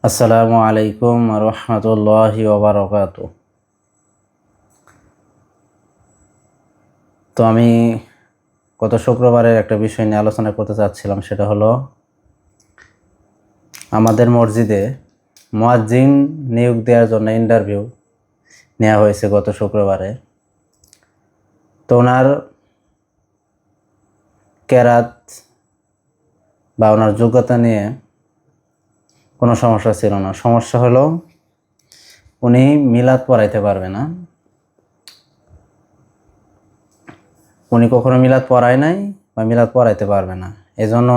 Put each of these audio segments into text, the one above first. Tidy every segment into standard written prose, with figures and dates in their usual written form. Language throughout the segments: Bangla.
আসসালামু আলাইকুম রহমতুল্লাহি ওবারাকাতু। তো আমি গত শুক্রবারের একটা বিষয় নিয়ে আলোচনা করতে চাচ্ছিলাম, সেটা হলো আমাদের মসজিদে মুয়াজ্জিন নিয়োগ দেওয়ার জন্য ইন্টারভিউ নেওয়া হয়েছে গত শুক্রবারে। তো ওনার কেরাত বা ওনার যোগ্যতা নিয়ে কোনো সমস্যা ছিল না। সমস্যা হলো উনি মিলাদ পড়াইতে পারবে না। উনি কখনো মিলাদ পড়ায় নাই বা মিলাদ পড়াইতে পারবে না, এজন্য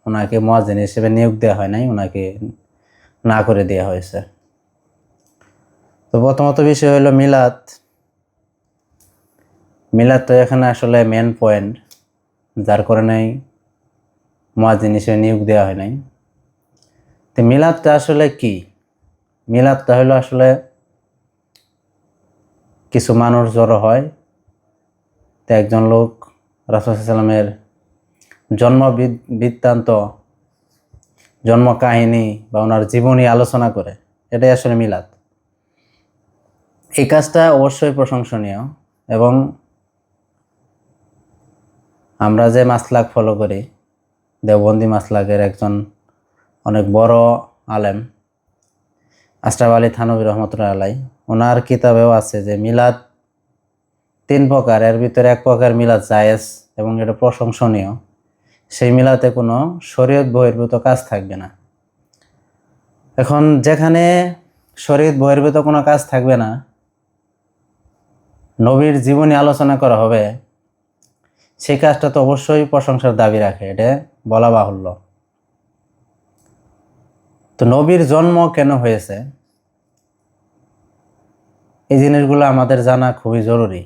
ওনাকে মুয়াজ্জিন হিসেবে নিয়োগ দেওয়া হয় নাই, ওনাকে না করে দেওয়া হয়েছে। তো প্রথমত বিষয় হলো মিলাদ। মিলাদ তো এখানে আসলে মেন পয়েন্ট, যার কারণে মুয়াজ্জিন হিসেবে নিয়োগ দেওয়া হয় নাই। তো মিলাদটা আসলে কি? মিলাদটা হলো আসলে কিছু মানুষ জড়ো হয়, তো একজন লোক রাসূল সাল্লাল্লাহু আলাইহি ওয়াসাল্লামের জন্ম বৃত্তান্ত, জন্ম কাহিনী বা ওনার জীবনী আলোচনা করে, এটাই আসলে মিলাদ। এই কাজটা অবশ্যই প্রশংসনীয়, এবং আমরা যে মাসলাক ফলো করি, দেওবন্দি মাসলাকের একজন অনেক বড় আলেম আশরাফ আলী থানভী রহমতুল্লাহ আলাই, ওনার কিতাবেও আছে যে মিলাদ 3 প্রকার, এর ভিতরে 1 প্রকার মিলাদ জায়েজ এবং এটা প্রশংসনীয়। সেই মিলাদে কোনো শরীয়ত বহির্ভূত কাজ থাকবে না। এখন যেখানে শরীয়ত বহির্ভূত কোনো কাজ থাকবে না, নবীর জীবনী আলোচনা করা হবে, সেই কাজটা তো অবশ্যই প্রশংসার দাবি রাখে, এটা বলা বাহুল্য। তো নবীর জন্ম কেন হয়েছে, এই জিনিসগুলো আমাদের জানা খুবই জরুরি।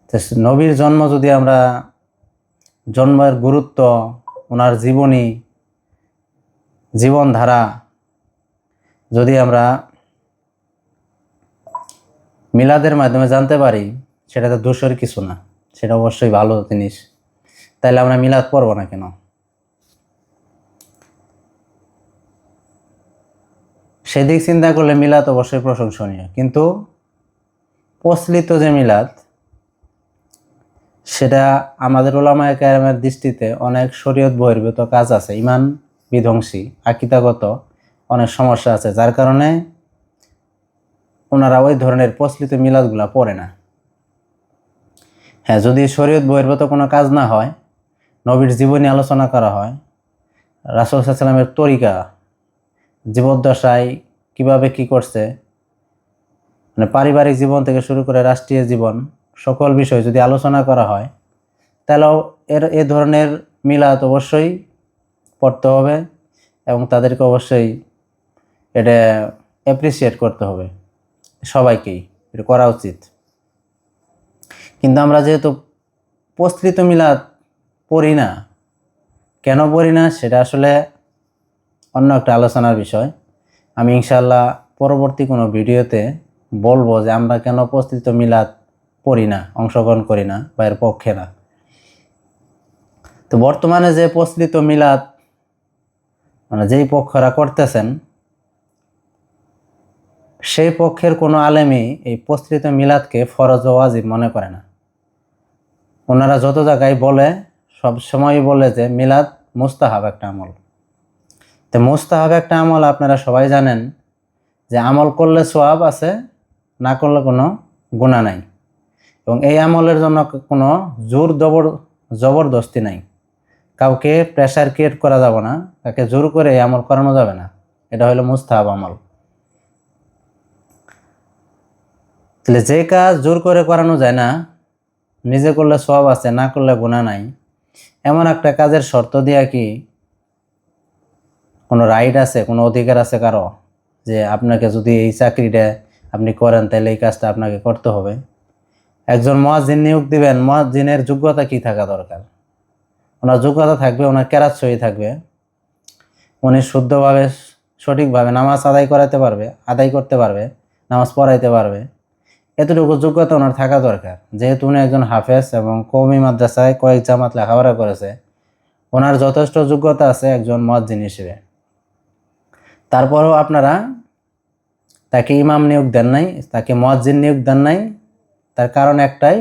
তো নবীর জন্ম যদি আমরা, জন্মের গুরুত্ব, ওনার জীবনী, জীবনধারা যদি আমরা মিলাদের মাধ্যমে জানতে পারি, সেটা তো দোষের কিছু না, সেটা অবশ্যই ভালো জিনিস। তাইলে আমরা মিলাদ পড়ব না কেন? সেদিক চিন্তা করলে মিলাদ অবশ্যই প্রশংসনীয়, কিন্তু প্রচলিত যে মিলাদ, সেটা আমাদের উলামায়ে কেরামের দৃষ্টিতে অনেক শরীয়ত বহির্ভূত কাজ আছে, ইমান বিধ্বংসী, আকীদাগত অনেক সমস্যা আছে, যার কারণে ওনারা ওই ধরনের প্রচলিত মিলাদগুলা পড়ে না। হ্যাঁ, যদি শরীয়ত বহির্ভূত কোনো কাজ না হয়, নবীর জীবনী আলোচনা করা হয়, রাসূল সাল্লাল্লাহু আলাইহি ওয়াসাল্লামের তরিকা, জীবদ্দশায় কিভাবে কি করছে, মানে পারিবারিক জীবন থেকে শুরু করে রাষ্ট্রীয় জীবন, সকল বিষয় যদি আলোচনা করা হয়, তাহলেও এ ধরনের মিলাদ অবশ্যই পড়তে হবে, এবং তাদেরকে অবশ্যই এটা অ্যাপ্রিসিয়েট করতে হবে, সবাইকেই এটা করা উচিত। কিন্তু আমরা যেহেতু প্রচলিত মিলাদ পড়ি না, কেন পড়ি না সেটা আসলে অন্য একটা আলোচনার বিষয়। আমি ইনশাআল্লাহ পরবর্তী কোনো ভিডিওতে বলবো যে আমরা কেন প্রচলিত মিলাদ পড়ি না, অংশগ্রহণ করি না বা এর পক্ষে না। তো বর্তমানে যে প্রচলিত মিলাদ, মানে যেই পক্ষরা করতেছেন, সেই পক্ষের কোনো আলেমই এই প্রচলিত মিলাদকে ফরজ ও ওয়াজিব মনে করে না। ওনারা যত জায়গায় বলে, সব সময় বলে যে মিলাদ মুস্তাহাব একটা আমল। তো মুস্তাহাব একটা আমল আপনারা সবাই জানেন যে আমল করলে সওয়াব আছে, না করলে কোনো গুনাহ নাই, এবং এই আমলের জন্য কোনো জোর জবরদস্তি নাই। কাউকে প্রেশার ক্রিয়েট করা যাবে না, তাকে জোর করে এই আমল করানো যাবে না। এটা হলো মুস্তাহাব আমল। তাহলে যে কাজ জোর করে করানো যায় না, নিজে করলে সওয়াব আছে, না করলে গুনাহ নাই, এমন একটা কাজের শর্ত দিয়া কি কোনো রাইট আছে, কোনো অধিকার আছে কারো, যে আপনাকে যদি এই চাকরিটা আপনি করেন তাহলে এই কাজটা আপনাকে করতে হবে? একজন মুয়াজ্জিন নিয়োগ দিবেন, মুয়াজ্জিনের যোগ্যতা কি থাকা দরকার? ওনার যোগ্যতা থাকবে, ওনার কেরাত সহি থাকবে, উনি শুদ্ধভাবে সঠিকভাবে নামাজ আদায় করতে পারবে, নামাজ পড়াইতে পারবে, এতটুকু যোগ্যতা ওনার থাকা দরকার। যেহেতু উনি একজন হাফেজ এবং কওমি মাদ্রাসায় কয়েক জামাত লেখাপড়া করেছে, ওনার যথেষ্ট যোগ্যতা আছে একজন মুয়াজ্জিন হিসেবে। তারপরেও আপনারা তাকে ইমাম নিয়োগ দেন নাই, তাকে মুয়াজ্জিন নিয়োগ দেন নাই। তার কারণ একটাই,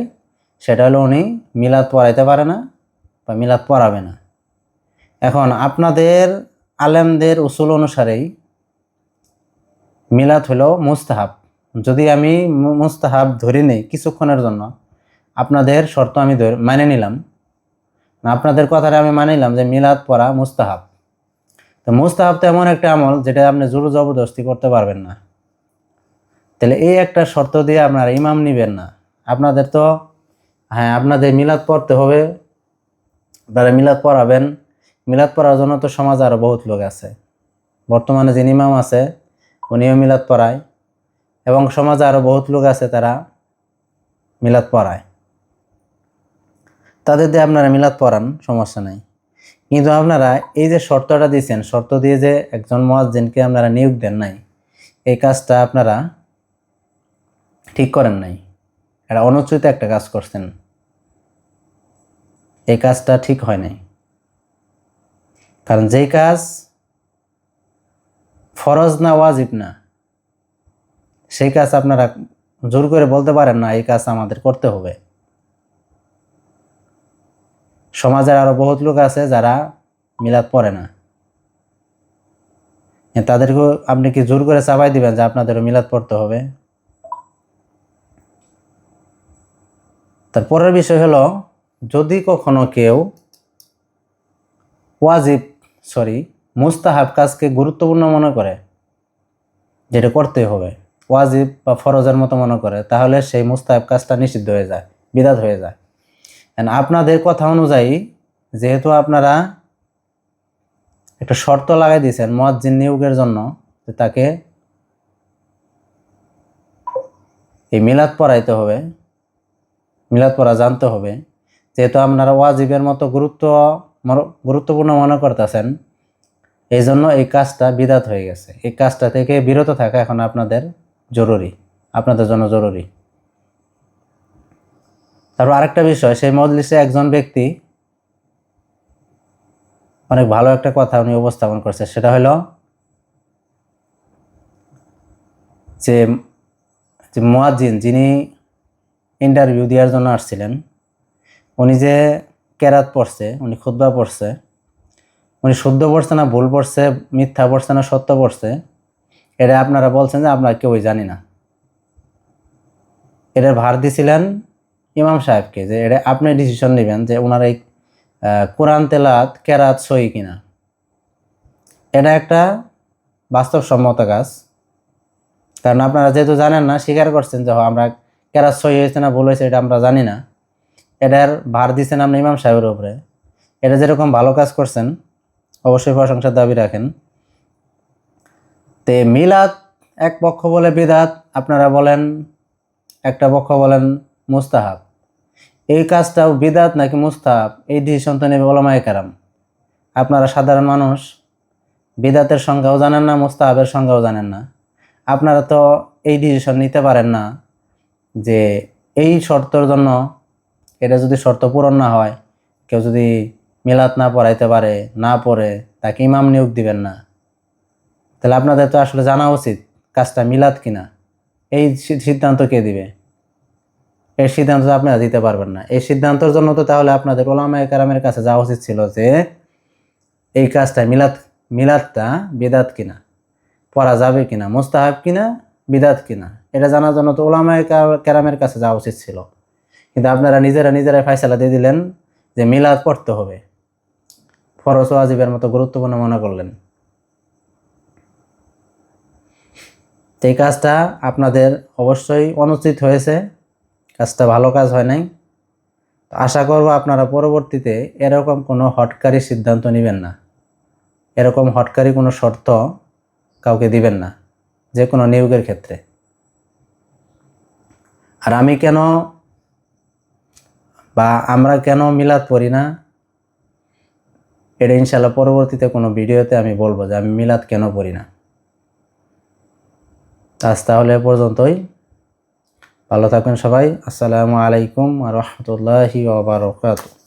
সেটা হলো উনি মিলাদ পড়াইতে পারে না বা মিলাদ পড়াবে না। এখন আপনাদের আলেমদের উসুল অনুসারেই মিলাদ হলো মুস্তাহাব। যদি আমি মুস্তাহাব ধরে নেই কিছুক্ষণের জন্য, আপনাদের শর্ত আমি মানে নিলাম, আপনাদের কথাটা আমি মানে নিলাম যে মিলাদ পড়া মুস্তাহাব। তো মুস্তাহাব তো এমন একটা আমল যেটা আপনি জোর জবরদস্তি করতে পারবেন না। তাহলে এই একটা শর্ত দিয়ে আপনারা ইমাম নিবেন না। আপনাদের তো হ্যাঁ, আপনাদের মিলাদ পড়তে হবে, আপনারা মিলাদ পড়াবেন। মিলাদ পড়ার জন্য তো সমাজে আরও বহুত লোক আছে। বর্তমানে যিনি ইমাম আছে উনিও মিলাদ পড়ায়, এবং সমাজে আরও বহুত লোক আছে তারা মিলাদ পড়ায়। তাদের দিয়ে আপনারা মিলাদ পড়ান, সমস্যা নাই। কিন্তু আপনারা এই যে শর্তটা দিয়েছেন, শর্ত দিয়ে যে একজন মুয়াজ্জিনকে আপনারা নিয়োগ দেন নাই, এই কাজটা আপনারা ঠিক করেন নাই। এটা অনুচিত একটা কাজ করছেন, এই কাজটা ঠিক হয় নাই। কারণ যেই কাজ ফরজ না ওয়াজিব না, সেই কাজ আপনারা জোর করে বলতে পারেন না এই কাজ আমাদের করতে হবে। সমাজের আরো বহুত লোক আছে যারা মিলাদ পড়ে না, তাদেরকেও আপনি কি জোর করে চাপাই দিবেন যে আপনাদেরও মিলাদ পড়তে হবে? তারপরের বিষয় হলো, যদি কখনো কেউ মুস্তাহাব কাজকে গুরুত্বপূর্ণ মনে করে, যেটা করতে হবে, ওয়াজিব বা ফরজের মতো মনে করে, তাহলে সেই মুস্তাহাব কাজটা নিষিদ্ধ হয়ে যায়, বিদআত হয়ে যায়। আপনাদের কথা অনুযায়ী যেহেতু আপনারা একটা শর্ত লাগাই দিয়েছেন মুয়াজ্জিন নিয়োগের জন্য, যে তাকে এই মিলাদ পড়াইতে হবে, মিলাদ পড়া জানতে হবে, যেহেতু আপনারা ওয়াজিবের মতো গুরুত্বপূর্ণ মনে করতেছেন, এই জন্য এই কাজটা বিদআত হয়ে গেছে। এই কাজটা থেকে বিরত থাকা এখন আপনাদের জন্য জরুরি। তারপর আরেকটা বিষয়, সেই মজলিসে একজন ব্যক্তি অনেক ভালো একটা কথা উনি উপস্থাপন করছে, সেটা হলো যে মুয়াজ্জিন যিনি ইন্টারভিউ দেওয়ার জন্য আসছিলেন, উনি যে কেরাত পড়ছে, উনি খুতবা পড়ছে, উনি শুদ্ধ পড়ছে না ভুল পড়ছে, মিথ্যা পড়ছে না সত্য পড়ছে, এটা আপনারা বলছেন যে আমরা কেউই জানি না। এটার ভার দিছিলেন ইমাম সাহেবকে, যে এটা আপনি ডিসিশন নেবেন যে ওনার এই কোরআন তেলাওয়াত কেরাত সহি কিনা। এটা একটা বাস্তবসম্মত কাজ, কারণ আপনারা যেহেতু জানেন না, স্বীকার করছেন যে আমরা কেরাত সহি হয়েছে না ভুল হয়েছে এটা আমরা জানি না, এটার ভার দিচ্ছেন আপনি ইমাম সাহেবের উপরে। এটা যেরকম ভালো কাজ করছেন, অবশ্যই প্রশংসার দাবি রাখেন। তে মিলাদ এক পক্ষ বলে বিদআত, আপনারা বলেন একটা পক্ষ বলেন মুস্তাহাব। এই কাজটাও বিদআত নাকি মুস্তাহাব, এই ডিসিশন তো নেবে উলামায়ে কেরাম। আপনারা সাধারণ মানুষ, বিদআতের সংজ্ঞাও জানেন না, মুস্তাহাবের সংজ্ঞাও জানেন না। আপনারা তো এই ডিসিশন নিতে পারেন না যে এই শর্তর জন্য, এটা যদি শর্ত পূরণ না হয়, কেউ যদি মিলাদ না পড়াইতে পারে, না পড়ে, তাকে ইমাম নিয়োগ দিবেন না। তাহলে আপনাদের তো আসলে জানা উচিত কাজটা মিলাদ কিনা। এই সিদ্ধান্ত কে দিবে? এই সিদ্ধান্ত আপনারা দিতে পারবেন না। এই সিদ্ধান্তের জন্য তো তাহলে আপনাদের উলামায়ে কেরামের কাছে যাওয়া উচিত ছিল যে এই কাজটা মিলাদটা বিদআত কিনা, পড়া যাবে কিনা, মুস্তাহাব কিনা, বিদআত কিনা, এটা জানার জন্য তো উলামায়ে কেরামের কাছে যাওয়া উচিত ছিল। কিন্তু আপনারা নিজেরাই ফয়সালা দিয়ে দিলেন যে মিলাদ পড়তে হবে, ফরজ ওয়াজিবের মতো গুরুত্বপূর্ণ মনে করলেন। এই কাজটা আপনাদের অবশ্যই অনুচিত হয়েছে, কাজটা ভালো কাজ হয় নাই। আশা করব আপনারা পরবর্তীতে এরকম কোনো হটকারী সিদ্ধান্ত নেবেন না, এরকম হটকারী কোনো শর্ত কাউকে দিবেন না যে কোনো নিয়োগের ক্ষেত্রে। আর আমরা কেন মিলাদ পড়ি না, এটা ইনশাল্লাহ পরবর্তীতে কোনো ভিডিওতে আমি বলবো যে আমি মিলাদ কেন পড়ি না। আজ তাহলে এ পর্যন্তই। ভালো থাকবেন সবাই। আসসালামু আলাইকুম ওয়া রাহমাতুল্লাহি ওয়া বারাকাতুহু।